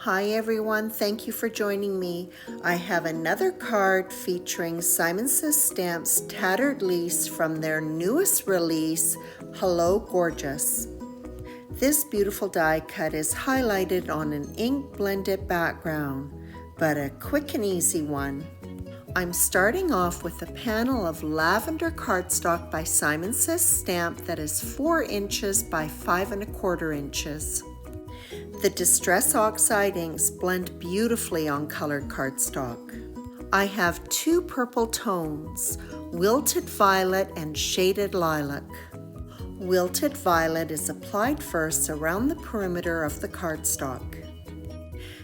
Hi everyone, thank you for joining me. I have another card featuring Simon Says Stamp's Tattered Leaves from their newest release, Hello Gorgeous. This beautiful die cut is highlighted on an ink blended background, but a quick and easy one. I'm starting off with a panel of lavender cardstock by Simon Says Stamp that is 4 inches by 5 1/4 inches. The Distress Oxide inks blend beautifully on colored cardstock. I have 2 purple tones, Wilted Violet and Shaded Lilac. Wilted Violet is applied first around the perimeter of the cardstock.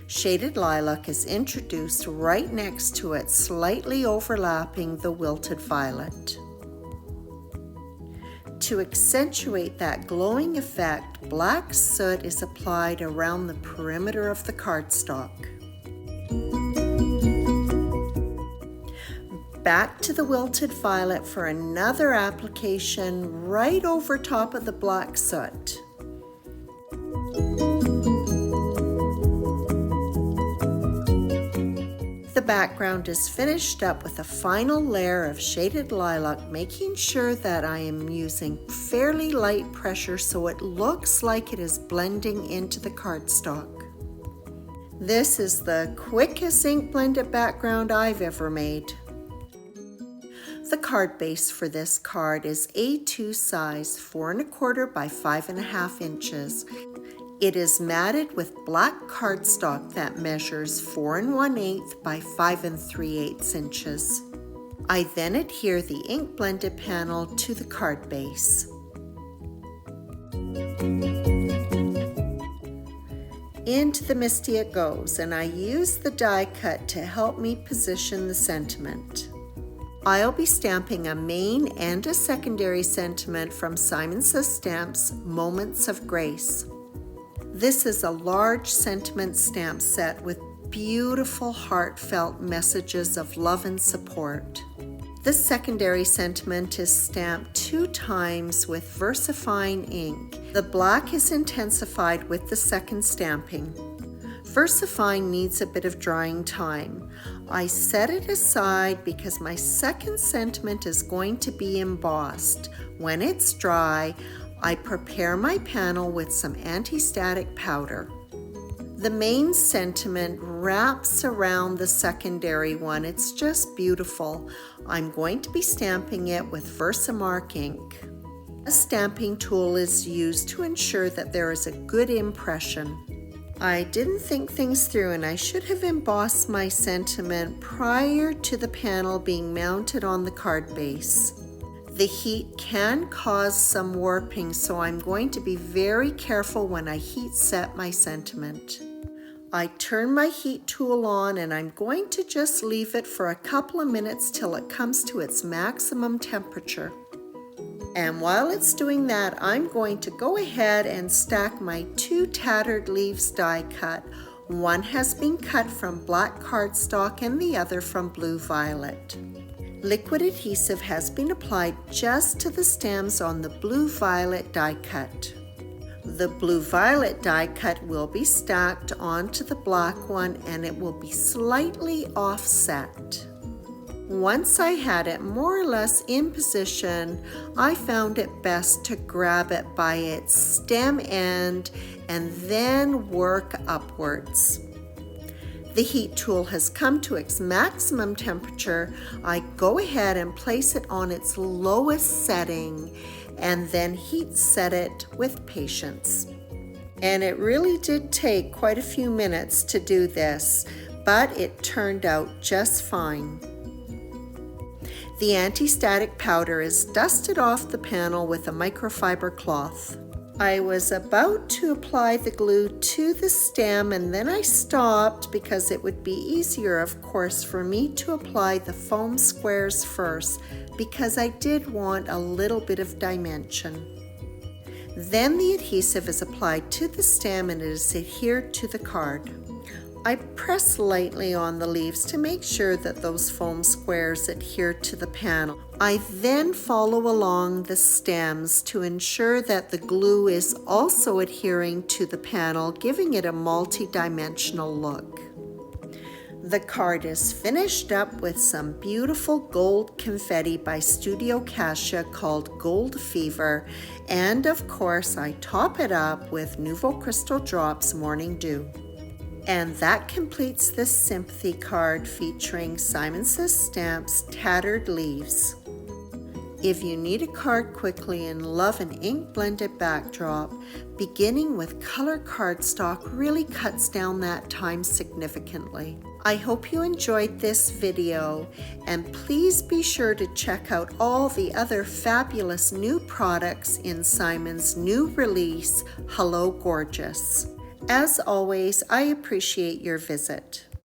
Shaded Lilac is introduced right next to it, slightly overlapping the Wilted Violet. To accentuate that glowing effect, black soot is applied around the perimeter of the cardstock. Back to the Wilted Violet for another application right over top of the black soot. The background is finished up with a final layer of Shaded Lilac, making sure that I am using fairly light pressure so it looks like it is blending into the cardstock. This is the quickest ink blended background I've ever made. The card base for this card is A2 size, 4 1/4 by 5 1/2 inches. It is matted with black cardstock that measures 4 1/8 by 5 3/8 inches. I then adhere the ink blended panel to the card base. Into the MISTI it goes, and I use the die cut to help me position the sentiment. I'll be stamping a main and a secondary sentiment from Simon Says Stamp's Moments of Grace. This is a large sentiment stamp set with beautiful heartfelt messages of love and support. The secondary sentiment is stamped 2 times with VersaFine ink. The black is intensified with the second stamping. VersaFine needs a bit of drying time. I set it aside because my second sentiment is going to be embossed. When it's dry, I prepare my panel with some anti-static powder. The main sentiment wraps around the secondary one. It's just beautiful. I'm going to be stamping it with Versamark ink. A stamping tool is used to ensure that there is a good impression. I didn't think things through and I should have embossed my sentiment prior to the panel being mounted on the card base. The heat can cause some warping, so I'm going to be very careful when I heat set my sentiment. I turn my heat tool on and I'm going to just leave it for a couple of minutes till it comes to its maximum temperature. And while it's doing that, I'm going to go ahead and stack my 2 Tattered Leaves die cut. One has been cut from black cardstock and the other from blue violet. Liquid adhesive has been applied just to the stems on the blue violet die cut. The blue violet die cut will be stacked onto the black one and it will be slightly offset. Once I had it more or less in position, I found it best to grab it by its stem end and then work upwards. The heat tool has come to its maximum temperature. I go ahead and place it on its lowest setting and then heat set it with patience. And it really did take quite a few minutes to do this, but it turned out just fine. The anti-static powder is dusted off the panel with a microfiber cloth. I was about to apply the glue to the stem and then I stopped because it would be easier, of course, for me to apply the foam squares first because I did want a little bit of dimension. Then the adhesive is applied to the stem and it is adhered to the card. I press lightly on the leaves to make sure that those foam squares adhere to the panel. I then follow along the stems to ensure that the glue is also adhering to the panel, giving it a multi-dimensional look. The card is finished up with some beautiful gold confetti by Studio Cassia called Gold Fever, and of course I top it up with Nouveau Crystal Drops Morning Dew. And that completes this sympathy card featuring Simon Says Stamps Tattered Leaves. If you need a card quickly and love an ink blended backdrop, beginning with color cardstock really cuts down that time significantly. I hope you enjoyed this video, and please be sure to check out all the other fabulous new products in Simon's new release, Hello Gorgeous. As always, I appreciate your visit.